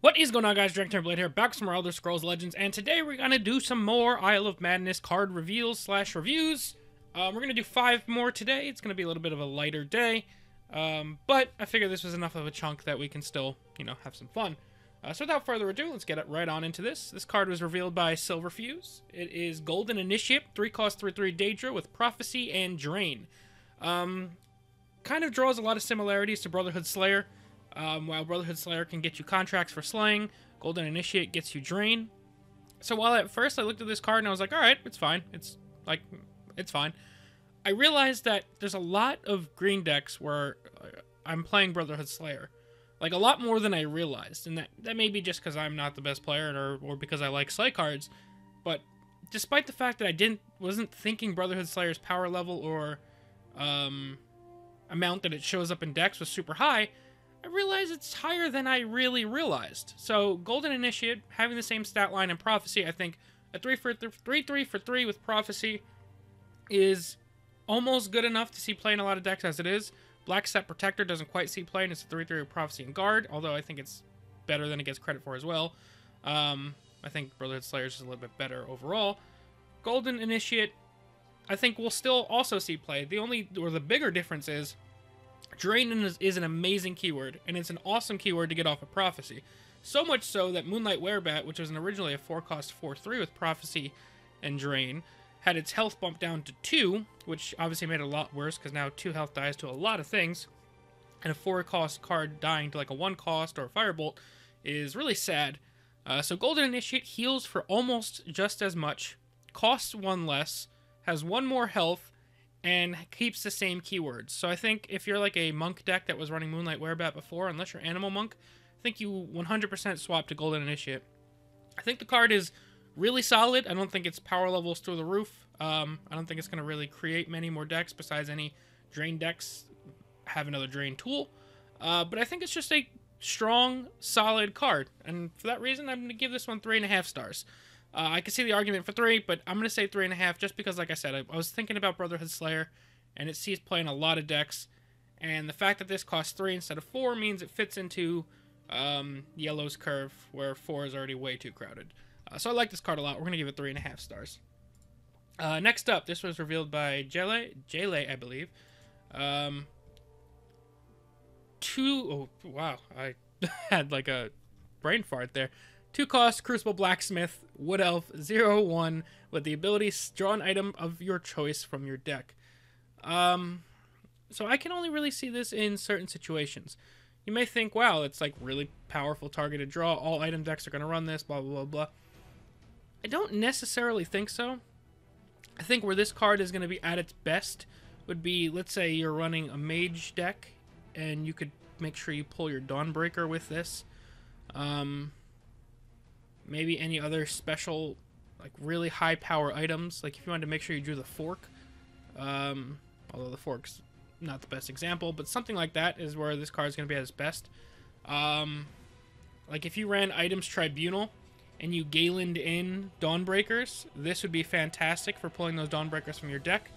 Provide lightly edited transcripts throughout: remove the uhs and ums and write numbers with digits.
What is going on, guys? DragonTamerBlayde here, back with some more Elder Scrolls Legends, and today we're going to do some more Isle of Madness card reveals slash reviews. We're going to do 5 more today. It's going to be a little bit of a lighter day, but I figured this was enough of a chunk that we can still, have some fun. So without further ado, let's get right on into this. This card was revealed by Silverfuse. It is Golden Initiate, 3-cost 3/3 Daedra with Prophecy and Drain. Kind of draws a lot of similarities to Brotherhood Slayer. While Brotherhood Slayer can get you contracts for slaying, Golden Initiate gets you drain. So while at first I looked at this card and I was like, alright, it's fine. It's fine. I realized that there's a lot of green decks where I'm playing Brotherhood Slayer. Like, a lot more than I realized. And that may be just because I'm not the best player or because I like slay cards. But despite the fact that I wasn't thinking Brotherhood Slayer's power level or amount that it shows up in decks was super high, I realize it's higher than I really realized. So, Golden Initiate, having the same stat line and Prophecy, I think a 3/3 for 3 with Prophecy is almost good enough to see play in a lot of decks as it is. Black Set Protector doesn't quite see play, and it's a 3/3 with Prophecy and Guard, although I think it's better than it gets credit for as well. I think Brotherhood Slayer is a little bit better overall. Golden Initiate, I think, will still also see play. The bigger difference is Drain is an amazing keyword, and it's an awesome keyword to get off of Prophecy. So much so that Moonlight Werebat, which was originally a 4-cost 4/3 with Prophecy and Drain, had its health bumped down to 2, which obviously made it a lot worse, because now 2 health dies to a lot of things, and a 4-cost card dying to like a 1-cost or a Firebolt is really sad. So Golden Initiate heals for almost just as much, costs 1 less, has 1 more health, and keeps the same keywords. So I think if you're like a monk deck that was running Moonlight Werebat before, unless you're Animal Monk, I think you 100% swap to Golden Initiate. I think the card is really solid. I don't think its power level's through the roof. I don't think it's going to really create many more decks besides any Drain decks have another Drain tool. But I think it's just a strong, solid card. And for that reason, I'm going to give this one 3.5 stars. I can see the argument for 3, but I'm going to say 3.5 just because, like I said, I was thinking about Brotherhood Slayer, and it sees play in a lot of decks, and the fact that this costs 3 instead of 4 means it fits into Yellow's curve, where 4 is already way too crowded. So I like this card a lot. We're going to give it 3.5 stars. Next up, this was revealed by Jele, I believe. Oh, wow. I had like a brain fart there. 2-cost Crucible Blacksmith, Wood Elf, 0/1, with the ability to draw an item of your choice from your deck. So I can only really see this in certain situations. You may think, wow, it's like really powerful targeted draw, all item decks are going to run this, blah, blah, blah, blah. I don't necessarily think so. I think where this card is going to be at its best would be, let's say you're running a mage deck, and you could make sure you pull your Dawnbreaker with this. Maybe any other special, like, really high power items. Like, if you wanted to make sure you drew the Fork. Although the Fork's not the best example. But something like that is where this card is going to be at its best. Like, if you ran Items Tribunal and you Galened in Dawnbreakers, this would be fantastic for pulling those Dawnbreakers from your deck.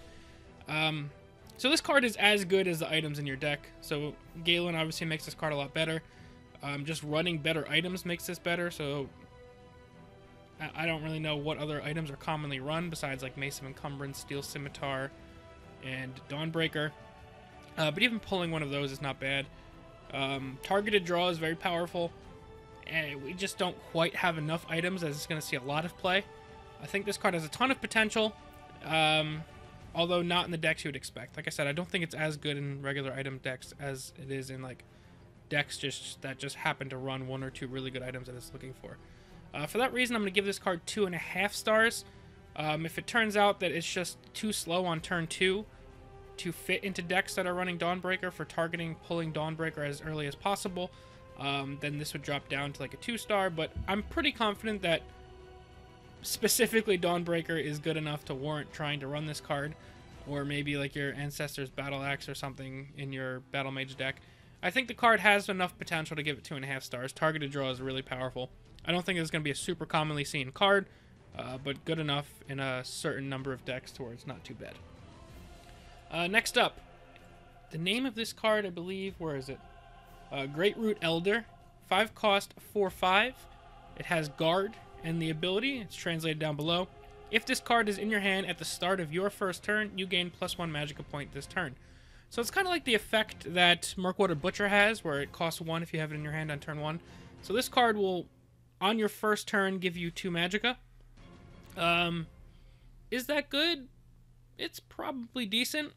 So this card is as good as the items in your deck. So Galen obviously makes this card a lot better. Just running better items makes this better. So I don't really know what other items are commonly run besides like Mace of Encumbrance, Steel Scimitar, and Dawnbreaker. But even pulling one of those is not bad. Targeted draw is very powerful, and we just don't quite have enough items as it's going to see a lot of play. I think this card has a ton of potential, although not in the decks you would expect. Like I said, I don't think it's as good in regular item decks as it is in like decks that just happen to run 1 or 2 really good items that it's looking for. For that reason, I'm going to give this card 2.5 stars. If it turns out that it's just too slow on turn 2 to fit into decks that are running Dawnbreaker for targeting, pulling Dawnbreaker as early as possible, then this would drop down to like a 2-star, but I'm pretty confident that specifically Dawnbreaker is good enough to warrant trying to run this card, or maybe like your Ancestor's Battle Axe or something in your Battle Mage deck. I think the card has enough potential to give it 2.5 stars. Targeted draw is really powerful. I don't think it's going to be a super commonly seen card, but good enough in a certain number of decks to where it's not too bad. Next up, the name of this card, I believe, where is it? Great Root Elder, 5 cost, 4/5. It has guard and the ability. It's translated down below. If this card is in your hand at the start of your first turn, you gain +1 Magicka point this turn. So it's kind of like the effect that Murkwater Butcher has, where it costs 1 if you have it in your hand on turn 1. So this card will, on your first turn, give you 2 Magicka. Is that good? It's probably decent.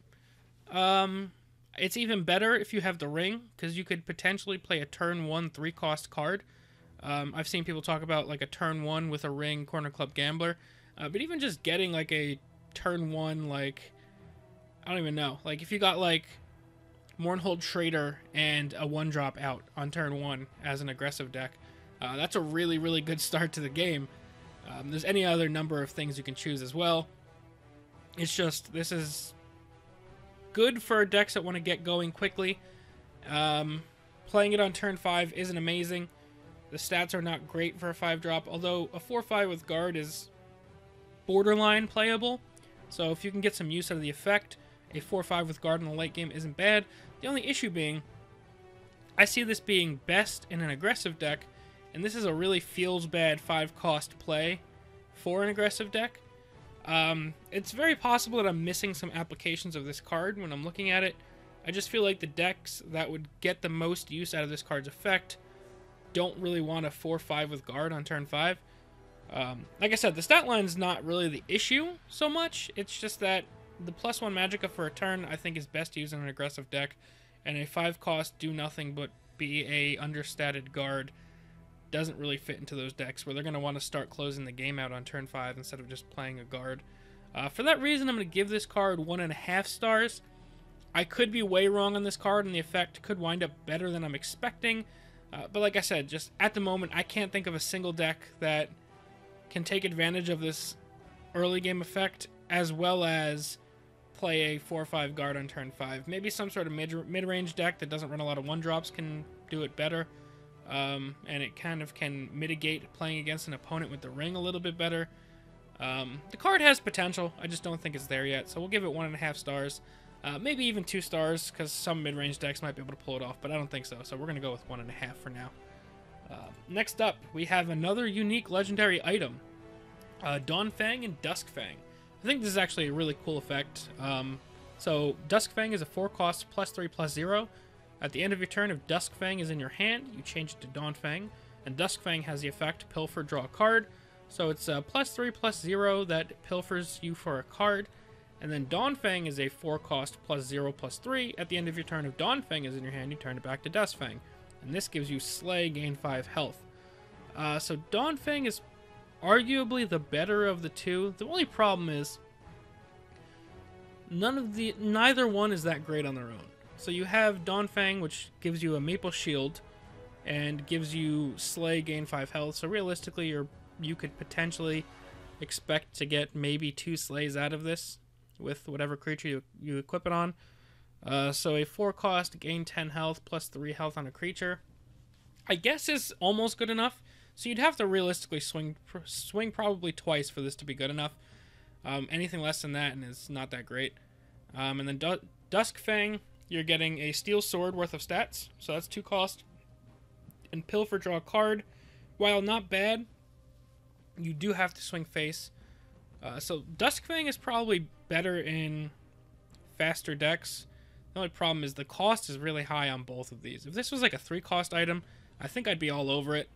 It's even better if you have the ring, because you could potentially play a turn 1 3-cost card. I've seen people talk about like a turn 1 with a ring, Corner Club Gambler. But even just getting like a turn 1, like, I don't even know. Like if you got like Mournhold Trader and a 1-drop out on turn 1 as an aggressive deck, that's a really, really good start to the game. There's any other number of things you can choose as well. It's just, this is good for decks that want to get going quickly. Playing it on turn 5 isn't amazing. The stats are not great for a 5-drop, although a 4/5 with guard is borderline playable. So if you can get some use out of the effect, a 4/5 with guard in the late game isn't bad. The only issue being, I see this being best in an aggressive deck, and this is a really feels bad 5-cost play for an aggressive deck. It's very possible that I'm missing some applications of this card when I'm looking at it. I just feel like the decks that would get the most use out of this card's effect don't really want a 4/5 with guard on turn 5. Like I said, the stat line's not really the issue so much. It's just that the +1 Magicka for a turn I think is best used in an aggressive deck, and a 5-cost do nothing but be a understated guard doesn't really fit into those decks where they're going to want to start closing the game out on turn 5 instead of just playing a guard. For that reason, I'm going to give this card 1.5 stars. I could be way wrong on this card, and the effect could wind up better than I'm expecting. But like I said, just at the moment, I can't think of a single deck that can take advantage of this early game effect, as well as play a 4/5 guard on turn 5. Maybe some sort of mid-range deck that doesn't run a lot of 1-drops can do it better. And it kind of can mitigate playing against an opponent with the ring a little bit better. The card has potential. I just don't think it's there yet. So we'll give it 1.5 stars. Maybe even 2 stars, because some mid-range decks might be able to pull it off, but I don't think so. So we're going to go with 1.5 for now. Next up, we have another unique legendary item. Dawnfang and Duskfang. I think this is actually a really cool effect. So Duskfang is a 4-cost +3/+0. At the end of your turn, if Duskfang is in your hand, you change it to Dawnfang. And Duskfang has the effect Pilfer, draw a card. So it's a +3/+0 that pilfers you for a card. And then Dawnfang is a 4-cost +0/+3. At the end of your turn, if Dawnfang is in your hand, you turn it back to Duskfang. And this gives you Slay, gain 5 health. So Dawnfang is arguably the better of the two. The only problem is neither one is that great on their own. So you have Dawnfang, which gives you a Maple Shield and gives you Slay, gain 5 health. So realistically, you could potentially expect to get maybe 2 Slays out of this with whatever creature you equip it on. So a 4-cost, gain 10 health, +3 health on a creature, I guess is almost good enough. So you'd have to realistically swing probably twice for this to be good enough. Anything less than that and is not that great. And then Duskfang, you're getting a Steel Sword worth of stats, so that's 2 cost. And Pilfer, draw a card. While not bad, you do have to swing face. So Duskfang is probably better in faster decks. The only problem is the cost is really high on both of these. If this was like a 3-cost item, I think I'd be all over it.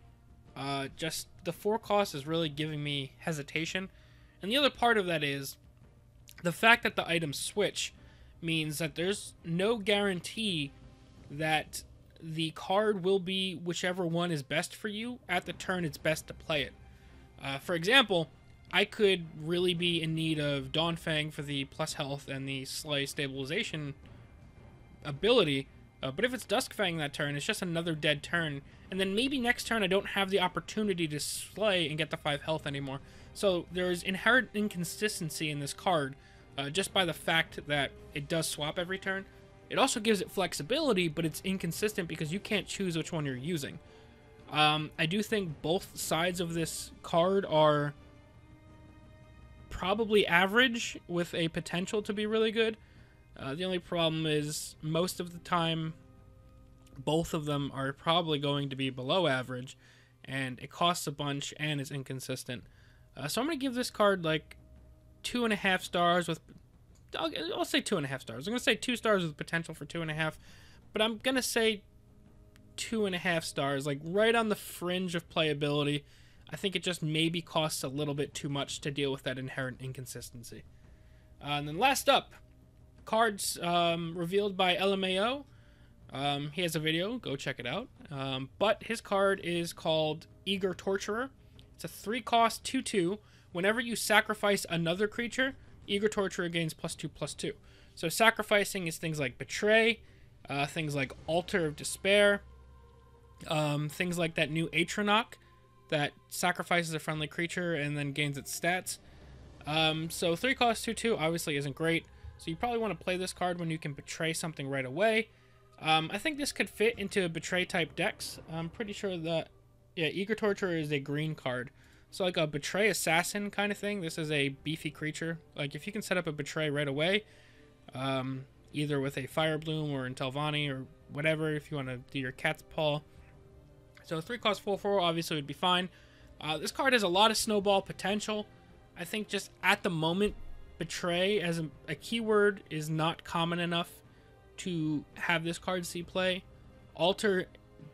Just the 4-cost is really giving me hesitation. And the other part of that is the fact that the items switch means that there's no guarantee that the card will be whichever one is best for you at the turn it's best to play it. For example, I could really be in need of Dawnfang for the plus health and the Slay stabilization ability, but if it's Duskfang that turn, it's just another dead turn, and then maybe next turn I don't have the opportunity to Slay and get the 5 health anymore. So there's inherent inconsistency in this card, just by the fact that it does swap every turn. It also gives it flexibility, but it's inconsistent because you can't choose which one you're using. I do think both sides of this card are probably average with a potential to be really good. The only problem is most of the time both of them are probably going to be below average, and it costs a bunch and is inconsistent. So I'm going to give this card like 2.5 stars with, I'll say 2.5 stars. I'm going to say 2 stars with potential for 2.5, but I'm going to say 2.5 stars, like right on the fringe of playability. I think it just maybe costs a little bit too much to deal with that inherent inconsistency. And then last up, cards revealed by LMAO. He has a video, go check it out. But his card is called Eager Torturer. It's a 3-cost 2/2. Whenever you sacrifice another creature, Eager Torturer gains +2/+2. So sacrificing is things like Betray, things like Altar of Despair, things like that new Atronach that sacrifices a friendly creature and then gains its stats. So 3-cost 2/2 obviously isn't great, so you probably want to play this card when you can Betray something right away. I think this could fit into Betray type decks. I'm pretty sure that, yeah, Eager Torturer is a green card. So like a Betray Assassin kind of thing. This is a beefy creature. Like if you can set up a Betray right away, either with a Fire Bloom or in Telvanni or whatever, if you want to do your Cat's Paw. So 3-cost 4/4 obviously would be fine. This card has a lot of snowball potential. I think just at the moment, Betray as a keyword is not common enough to have this card see play. Altar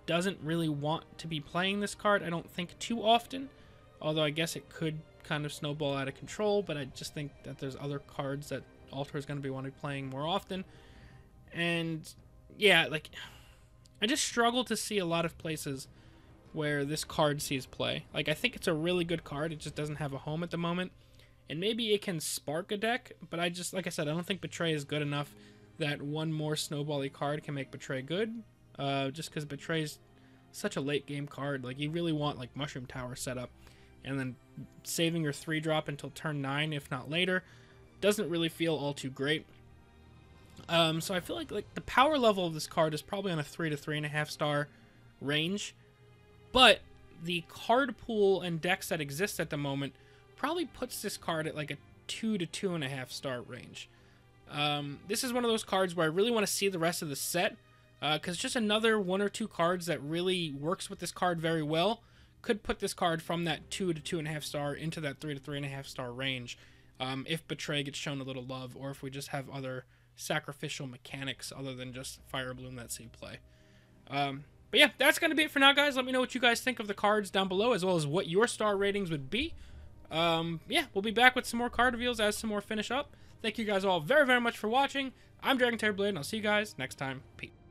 doesn't really want to be playing this card, I don't think, too often. Although I guess it could kind of snowball out of control, but I just think that there's other cards that Altar is going to be wanting playing more often. And yeah, like, I just struggle to see a lot of places where this card sees play. Like, I think it's a really good card, it just doesn't have a home at the moment. And maybe it can spark a deck, but I just, like I said, I don't think Betray is good enough that one more snowbally card can make Betray good. Just because Betray's such a late game card. Like, you really want like Mushroom Tower set up and then saving your 3-drop until turn 9, if not later, doesn't really feel all too great. So I feel like the power level of this card is probably on a 3 to 3.5 star range, but the card pool and decks that exist at the moment probably puts this card at like a 2 to 2.5 star range. This is one of those cards where I really want to see the rest of the set, because just another 1 or 2 cards that really works with this card very well could put this card from that 2 to 2.5 star into that 3 to 3.5 star range, if Betray gets shown a little love, or if we just have other sacrificial mechanics other than just Fire Bloom that see play. But yeah, that's going to be it for now, guys. Let me know what you guys think of the cards down below, as well as what your star ratings would be. Yeah, we'll be back with some more card reveals as some more finish up. Thank you guys all very, very much for watching. I'm DragonTamerBlayde, and I'll see you guys next time. Peace.